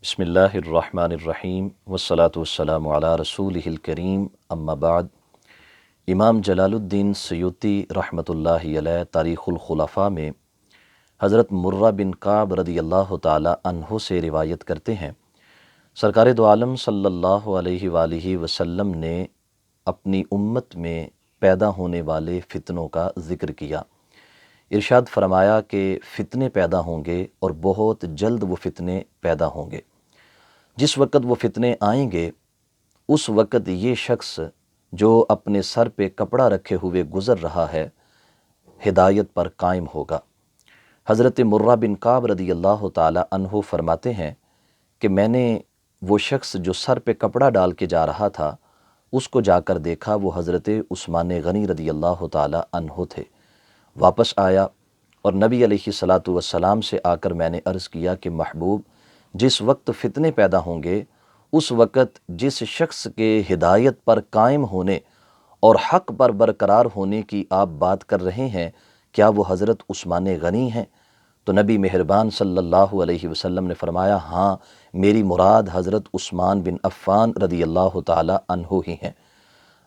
بسم اللہ الرحمن الرحیم والصلاة والسلام علی رسولہ الکریم اما بعد۔ امام جلال الدین سیوطی رحمۃ اللہ علیہ تاریخ الخلفاء میں حضرت مرہ بن کعب رضی اللہ تعالی عنہ سے روایت کرتے ہیں، سرکار دو عالم صلی اللہ علیہ وآلہ وسلم نے اپنی امت میں پیدا ہونے والے فتنوں کا ذکر کیا۔ ارشاد فرمایا کہ فتنے پیدا ہوں گے اور بہت جلد وہ فتنے پیدا ہوں گے۔ جس وقت وہ فتنے آئیں گے اس وقت یہ شخص جو اپنے سر پہ کپڑا رکھے ہوئے گزر رہا ہے ہدایت پر قائم ہوگا۔ حضرت مرہ بن کعب رضی اللہ تعالی عنہ فرماتے ہیں کہ میں نے وہ شخص جو سر پہ کپڑا ڈال کے جا رہا تھا اس کو جا کر دیکھا، وہ حضرت عثمان غنی رضی اللہ تعالی عنہ تھے۔ واپس آیا اور نبی علیہ الصلاۃ والسلام سے آ کر میں نے عرض کیا کہ محبوب، جس وقت فتنے پیدا ہوں گے اس وقت جس شخص کے ہدایت پر قائم ہونے اور حق پر برقرار ہونے کی آپ بات کر رہے ہیں، کیا وہ حضرت عثمان غنی ہیں؟ تو نبی مہربان صلی اللہ علیہ وسلم نے فرمایا، ہاں، میری مراد حضرت عثمان بن عفان رضی اللہ تعالی عنہ ہی ہیں۔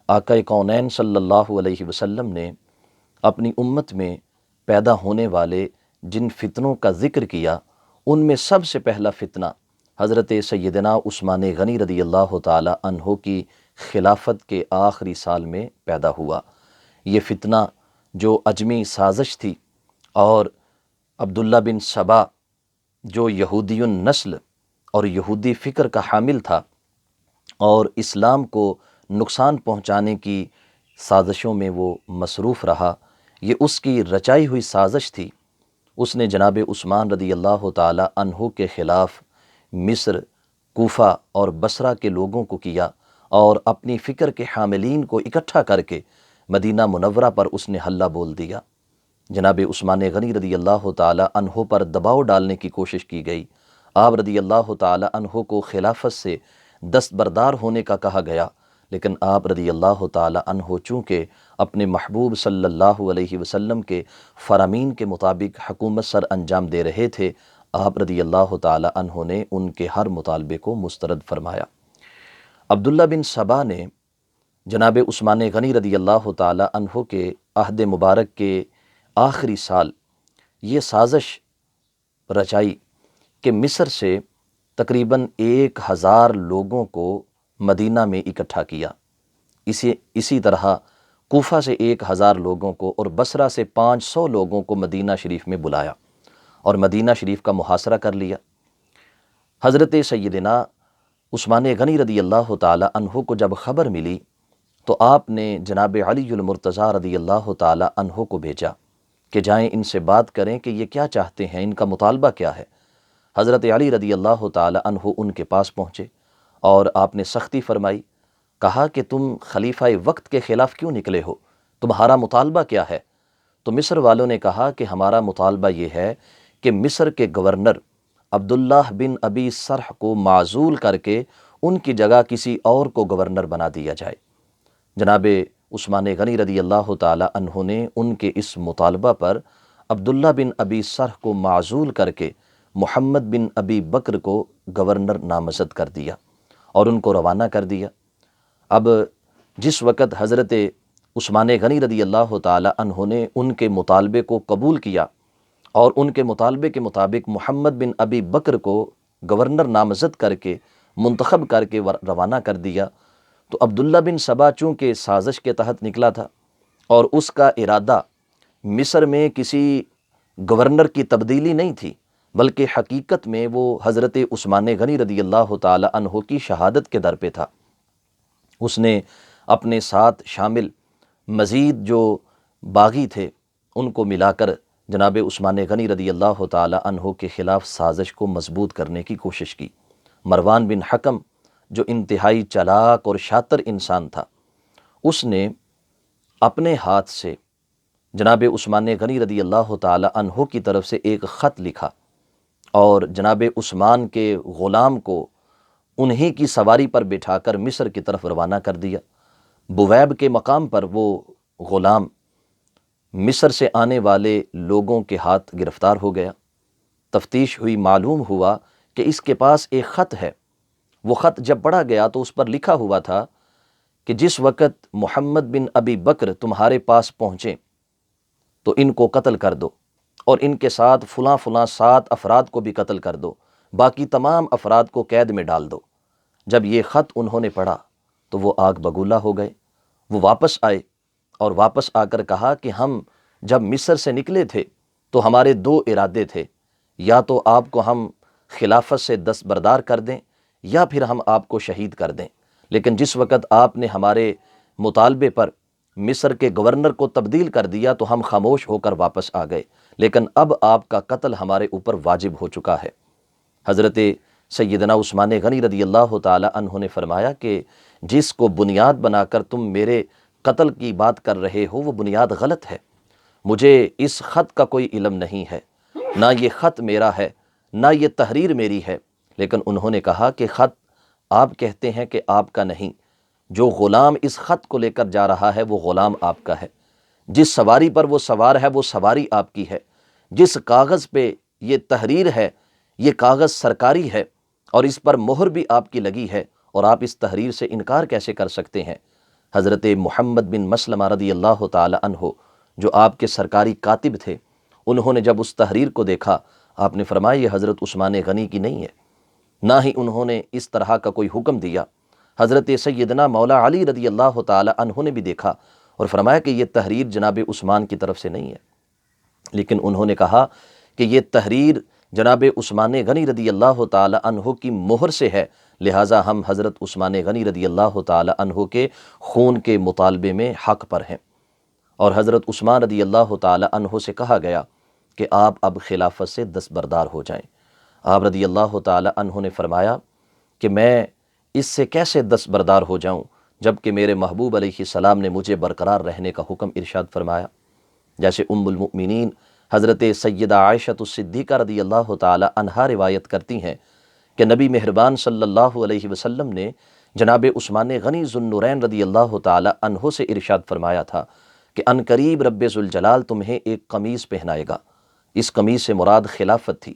آقا کونین صلی اللہ علیہ وسلم نے اپنی امت میں پیدا ہونے والے جن فتنوں کا ذکر کیا ان میں سب سے پہلا فتنہ حضرت سیدنا عثمان غنی رضی اللہ تعالی عنہ کی خلافت کے آخری سال میں پیدا ہوا۔ یہ فتنہ جو اجمی سازش تھی اور عبداللہ بن سبا جو یہودی النسل اور یہودی فکر کا حامل تھا اور اسلام کو نقصان پہنچانے کی سازشوں میں وہ مصروف رہا، یہ اس کی رچائی ہوئی سازش تھی۔ اس نے جناب عثمان رضی اللہ تعالی عنہ کے خلاف مصر، کوفہ اور بصرہ کے لوگوں کو کیا اور اپنی فکر کے حاملین کو اکٹھا کر کے مدینہ منورہ پر اس نے حلہ بول دیا۔ جناب عثمان غنی رضی اللہ تعالی عنہ پر دباؤ ڈالنے کی کوشش کی گئی۔ آپ رضی اللہ تعالی عنہ کو خلافت سے دستبردار ہونے کا کہا گیا، لیکن آپ رضی اللہ تعالی عنہ چونکہ اپنے محبوب صلی اللہ علیہ وسلم کے فرامین کے مطابق حکومت سر انجام دے رہے تھے، آپ رضی اللہ تعالی عنہ نے ان کے ہر مطالبے کو مسترد فرمایا۔ عبداللہ بن سبا نے جناب عثمان غنی رضی اللہ تعالی عنہ کے عہد مبارک کے آخری سال یہ سازش رچائی کہ مصر سے تقریباً 1000 لوگوں کو مدینہ میں اکٹھا کیا، اسی طرح کوفہ سے 1000 لوگوں کو اور بصرہ سے 500 لوگوں کو مدینہ شریف میں بلایا اور مدینہ شریف کا محاصرہ کر لیا۔ حضرت سیدنا عثمان غنی رضی اللہ تعالی عنہ کو جب خبر ملی تو آپ نے جناب علی المرتضیٰ رضی اللہ تعالی عنہ کو بھیجا کہ جائیں ان سے بات کریں کہ یہ کیا چاہتے ہیں، ان کا مطالبہ کیا ہے۔ حضرت علی رضی اللہ تعالی عنہ ان کے پاس پہنچے اور آپ نے سختی فرمائی، کہا کہ تم خلیفہ وقت کے خلاف کیوں نکلے ہو؟ تمہارا مطالبہ کیا ہے؟ تو مصر والوں نے کہا کہ ہمارا مطالبہ یہ ہے کہ مصر کے گورنر عبداللہ بن ابی سرح کو معزول کر کے ان کی جگہ کسی اور کو گورنر بنا دیا جائے۔ جناب عثمان غنی رضی اللہ تعالی عنہ نے ان کے اس مطالبہ پر عبداللہ بن ابی سرح کو معزول کر کے محمد بن ابی بکر کو گورنر نامزد کر دیا اور ان کو روانہ کر دیا۔ اب جس وقت حضرت عثمان غنی رضی اللہ تعالی عنہ نے ان کے مطالبے کو قبول کیا اور ان کے مطالبے کے مطابق محمد بن ابی بکر کو گورنر نامزد کر کے منتخب کر کے روانہ کر دیا، تو عبداللہ بن سبا چونکہ سازش کے تحت نکلا تھا اور اس کا ارادہ مصر میں کسی گورنر کی تبدیلی نہیں تھی، بلکہ حقیقت میں وہ حضرت عثمان غنی رضی اللہ تعالی عنہ کی شہادت کے در پہ تھا۔ اس نے اپنے ساتھ شامل مزید جو باغی تھے ان کو ملا کر جناب عثمان غنی رضی اللہ تعالی عنہ کے خلاف سازش کو مضبوط کرنے کی کوشش کی۔ مروان بن حکم جو انتہائی چالاک اور شاطر انسان تھا، اس نے اپنے ہاتھ سے جناب عثمان غنی رضی اللہ تعالی عنہ کی طرف سے ایک خط لکھا اور جناب عثمان کے غلام کو انہی کی سواری پر بٹھا کر مصر کی طرف روانہ کر دیا۔ بویب کے مقام پر وہ غلام مصر سے آنے والے لوگوں کے ہاتھ گرفتار ہو گیا۔ تفتیش ہوئی، معلوم ہوا کہ اس کے پاس ایک خط ہے۔ وہ خط جب پڑھا گیا تو اس پر لکھا ہوا تھا کہ جس وقت محمد بن ابی بکر تمہارے پاس پہنچیں تو ان کو قتل کر دو، اور ان کے ساتھ فلاں فلاں 7 افراد کو بھی قتل کر دو، باقی تمام افراد کو قید میں ڈال دو۔ جب یہ خط انہوں نے پڑھا تو وہ آگ بگولا ہو گئے۔ وہ واپس آئے اور واپس آ کر کہا کہ ہم جب مصر سے نکلے تھے تو ہمارے 2 ارادے تھے، یا تو آپ کو ہم خلافت سے دستبردار کر دیں یا پھر ہم آپ کو شہید کر دیں، لیکن جس وقت آپ نے ہمارے مطالبے پر مصر کے گورنر کو تبدیل کر دیا تو ہم خاموش ہو کر واپس آ گئے، لیکن اب آپ کا قتل ہمارے اوپر واجب ہو چکا ہے۔ حضرت سیدنا عثمان غنی رضی اللہ تعالی عنہ نے فرمایا کہ جس کو بنیاد بنا کر تم میرے قتل کی بات کر رہے ہو وہ بنیاد غلط ہے۔ مجھے اس خط کا کوئی علم نہیں ہے، نہ یہ خط میرا ہے نہ یہ تحریر میری ہے، لیکن انہوں نے کہا کہ خط آپ کہتے ہیں کہ آپ کا نہیں، جو غلام اس خط کو لے کر جا رہا ہے وہ غلام آپ کا ہے، جس سواری پر وہ سوار ہے وہ سواری آپ کی ہے، جس کاغذ پہ یہ تحریر ہے یہ کاغذ سرکاری ہے اور اس پر مہر بھی آپ کی لگی ہے، اور آپ اس تحریر سے انکار کیسے کر سکتے ہیں؟ حضرت محمد بن مسلمہ رضی اللہ تعالی عنہ جو آپ کے سرکاری کاتب تھے، انہوں نے جب اس تحریر کو دیکھا، آپ نے فرمایا یہ حضرت عثمان غنی کی نہیں ہے، نہ ہی انہوں نے اس طرح کا کوئی حکم دیا۔ حضرت سیدنا مولا علی رضی اللہ تعالی عنہ نے بھی دیکھا اور فرمایا کہ یہ تحریر جناب عثمان کی طرف سے نہیں ہے، لیکن انہوں نے کہا کہ یہ تحریر جناب عثمان غنی رضی اللہ تعالی عنہ کی مہر سے ہے، لہٰذا ہم حضرت عثمان غنی رضی اللہ تعالی عنہ کے خون کے مطالبے میں حق پر ہیں۔ اور حضرت عثمان رضی اللہ تعالی عنہ سے کہا گیا کہ آپ اب خلافت سے دستبردار ہو جائیں۔ آپ رضی اللہ تعالی عنہ نے فرمایا کہ میں اس سے کیسے دستبردار ہو جاؤں جبکہ میرے محبوب علیہ السلام نے مجھے برقرار رہنے کا حکم ارشاد فرمایا۔ جیسے ام المؤمنین حضرت سیدہ عائشہ الصدیقہ رضی اللہ تعالی عنہا روایت کرتی ہیں کہ نبی مہربان صلی اللہ علیہ وسلم نے جناب عثمان غنی ذو النورین رضی اللہ تعالی عنہ سے ارشاد فرمایا تھا کہ ان قریب رب ذوالجلال تمہیں ایک قمیص پہنائے گا۔ اس قمیص سے مراد خلافت تھی،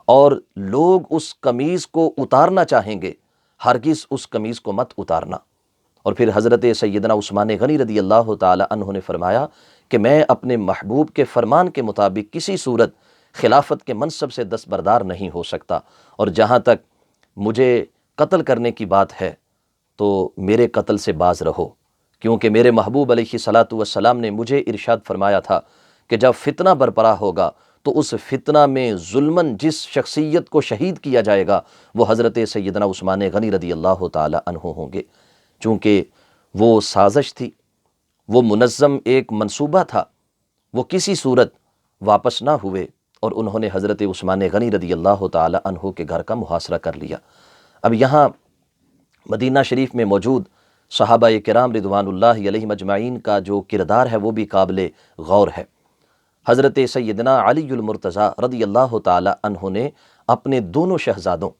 اور لوگ اس قمیص کو اتارنا چاہیں گے، ہرگز اس قمیص کو مت اتارنا۔ اور پھر حضرت سیدنا عثمان غنی رضی اللہ تعالی عنہ نے فرمایا کہ میں اپنے محبوب کے فرمان کے مطابق کسی صورت خلافت کے منصب سے دستبردار نہیں ہو سکتا، اور جہاں تک مجھے قتل کرنے کی بات ہے تو میرے قتل سے باز رہو، کیونکہ میرے محبوب علیہ الصلاۃ والسلام نے مجھے ارشاد فرمایا تھا کہ جب فتنہ برپا ہوگا تو اس فتنہ میں ظلماً جس شخصیت کو شہید کیا جائے گا وہ حضرت سیدنا عثمان غنی رضی اللہ تعالی عنہ ہوں گے، چونکہ وہ سازش تھی، وہ منظم ایک منصوبہ تھا، وہ کسی صورت واپس نہ ہوئے اور انہوں نے حضرت عثمان غنی رضی اللہ تعالی عنہ کے گھر کا محاصرہ کر لیا۔ اب یہاں مدینہ شریف میں موجود صحابہ کرام رضوان اللہ علیہم اجمعین کا جو کردار ہے وہ بھی قابل غور ہے۔ حضرت سیدنا علی المرتضیٰ رضی اللہ تعالی عنہ نے اپنے دونوں شہزادوں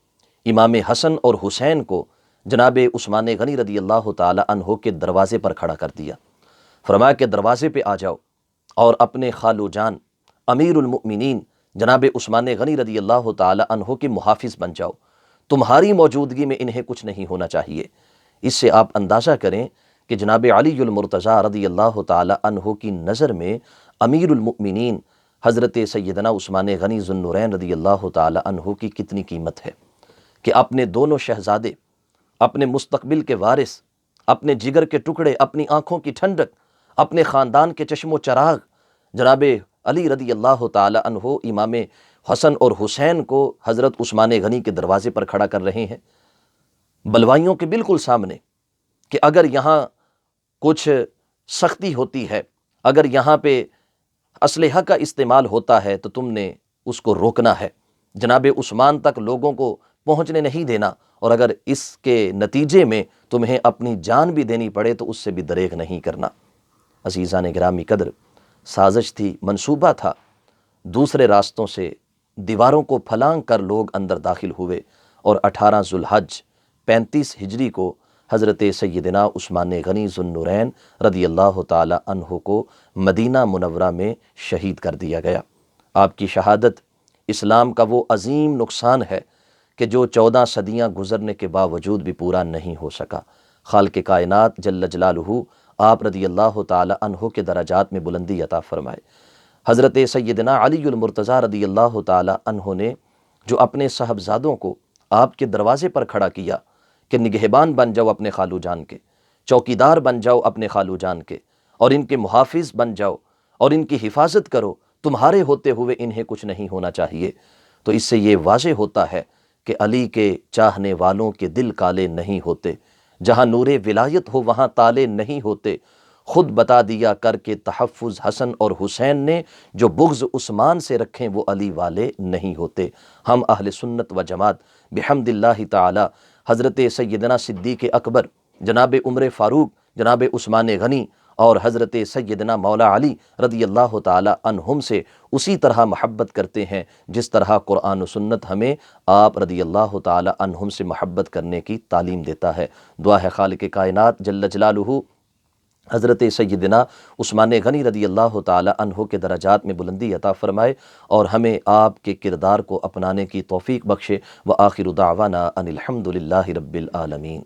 امام حسن اور حسین کو جناب عثمان غنی رضی اللہ تعالی عنہ کے دروازے پر کھڑا کر دیا۔ فرمایا کہ دروازے پہ آ جاؤ اور اپنے خالو جان امیر المؤمنین جناب عثمان غنی رضی اللہ تعالی عنہ کے محافظ بن جاؤ، تمہاری موجودگی میں انہیں کچھ نہیں ہونا چاہیے۔ اس سے آپ اندازہ کریں کہ جناب علی المرتضیٰ رضی اللہ تعالی عنہ کی نظر میں امیر المؤمنین حضرت سیدنا عثمان غنی ذو النورین رضی اللہ تعالی عنہ کی کتنی قیمت ہے کہ اپنے دونوں شہزادے، اپنے مستقبل کے وارث، اپنے جگر کے ٹکڑے، اپنی آنکھوں کی ٹھنڈک، اپنے خاندان کے چشم و چراغ جناب علی رضی اللہ تعالی عنہ امام حسن اور حسین کو حضرت عثمان غنی کے دروازے پر کھڑا کر رہے ہیں، بلوائیوں کے بالکل سامنے، کہ اگر یہاں کچھ سختی ہوتی ہے، اگر یہاں پہ اسلحہ کا استعمال ہوتا ہے تو تم نے اس کو روکنا ہے، جناب عثمان تک لوگوں کو پہنچنے نہیں دینا، اور اگر اس کے نتیجے میں تمہیں اپنی جان بھی دینی پڑے تو اس سے بھی دریغ نہیں کرنا۔ عزیزان گرامی قدر، سازش تھی، منصوبہ تھا، دوسرے راستوں سے دیواروں کو پھلانگ کر لوگ اندر داخل ہوئے، اور 18 ذو الحج 35 ہجری کو حضرت سیدنا عثمان غنی ذو النورین رضی اللہ تعالی عنہ کو مدینہ منورہ میں شہید کر دیا گیا۔ آپ کی شہادت اسلام کا وہ عظیم نقصان ہے کہ جو 14 صدیاں گزرنے کے باوجود بھی پورا نہیں ہو سکا۔ خالق کائنات جل جلالہ آپ رضی اللہ تعالی عنہ کے درجات میں بلندی عطا فرمائے۔ حضرت سیدنا علی المرتضیٰ رضی اللہ تعالی عنہ نے جو اپنے صاحبزادوں کو آپ کے دروازے پر کھڑا کیا کہ نگہبان بن جاؤ اپنے خالو جان کے، چوکیدار بن جاؤ اپنے خالو جان کے، اور ان کے محافظ بن جاؤ اور ان کی حفاظت کرو، تمہارے ہوتے ہوئے انہیں کچھ نہیں ہونا چاہیے، تو اس سے یہ واضح ہوتا ہے کہ علی کے چاہنے والوں کے دل کالے نہیں ہوتے، جہاں نور ولایت ہو وہاں تالے نہیں ہوتے۔ خود بتا دیا کر کے تحفظ حسن اور حسین نے، جو بغض عثمان سے رکھیں وہ علی والے نہیں ہوتے۔ ہم اہل سنت و جماعت بحمد اللہ تعالی حضرت سیدنا صدیق اکبر، جناب عمر فاروق، جناب عثمان غنی اور حضرت سیدنا مولا علی رضی اللہ تعالی عنہم سے اسی طرح محبت کرتے ہیں جس طرح قرآن و سنت ہمیں آپ رضی اللہ تعالی عنہم سے محبت کرنے کی تعلیم دیتا ہے۔ دعا ہے خالق کائنات جل جلالہ حضرت سیدنا عثمان غنی رضی اللہ تعالی عنہ کے درجات میں بلندی عطا فرمائے اور ہمیں آپ کے کردار کو اپنانے کی توفیق بخشے۔ وآخر دعوانا ان الحمد للہ رب العالمین۔